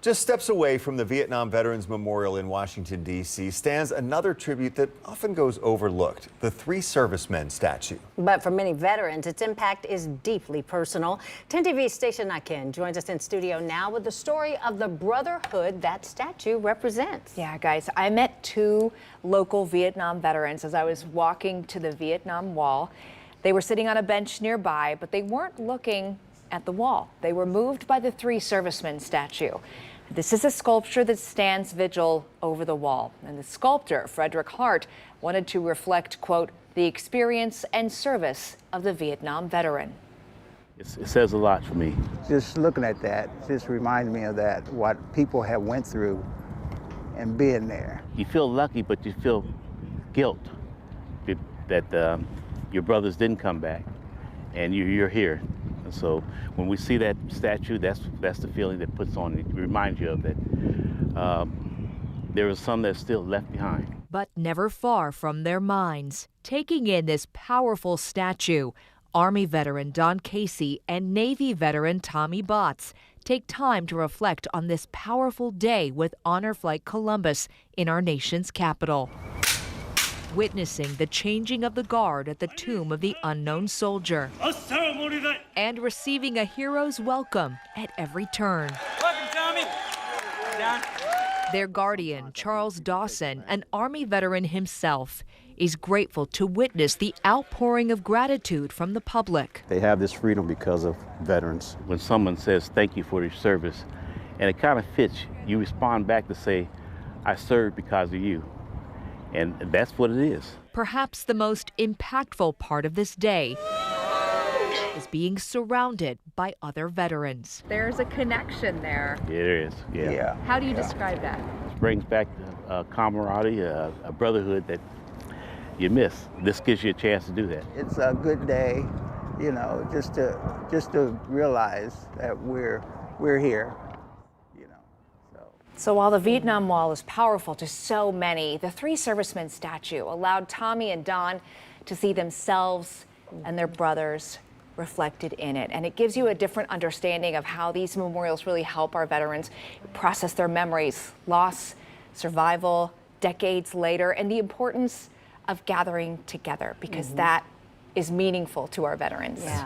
Just steps away from the Vietnam Veterans Memorial in Washington, D.C. stands another tribute that often goes overlooked, the Three Servicemen Statue. But for many veterans, its impact is deeply personal. 10 TV's Stacia Nakin joins us in studio now with the story of the brotherhood that statue represents. Yeah, guys, I met two local Vietnam veterans as I was walking to the Vietnam Wall. They were sitting on a bench nearby, but they weren't looking at the wall. They were moved by the Three Servicemen Statue. This is a sculpture that stands vigil over the wall. And the sculptor, Frederick Hart, wanted to reflect, quote, the experience and service of the Vietnam veteran. It says a lot for me. Just looking at that just reminds me of that, what people have went through and being there. You feel lucky, but you feel guilt that your brothers didn't come back and you're here. And so when we see that statue, that's the feeling that puts on it. It reminds you of that. There are some that's still left behind. But never far from their minds. Taking in this powerful statue, Army veteran Don Casey and Navy veteran Tommy Botts take time to reflect on this powerful day with Honor Flight Columbus in our nation's capital. Witnessing the changing of the guard at the tomb of the unknown soldier and receiving a hero's welcome at every turn. Welcome, Tommy. Down. Their guardian, Charles Dawson, an Army veteran himself, is grateful to witness the outpouring of gratitude from the public. They have this freedom because of veterans. When someone says thank you for your service, and it kind of fits, you respond back to say, I served because of you. And that's what it is. Perhaps the most impactful part of this day is being surrounded by other veterans. There's a connection there. Yeah, there is. Yeah. How do you describe that? It brings back camaraderie, a brotherhood that you miss. This gives you a chance to do that. It's a good day, you know, just to realize that we're here. So while the Vietnam Wall is powerful to so many, the Three Servicemen Statue allowed Tommy and Don to see themselves and their brothers reflected in it. And it gives you a different understanding of how these memorials really help our veterans process their memories, loss, survival, decades later, and the importance of gathering together, because that is meaningful to our veterans. Yeah.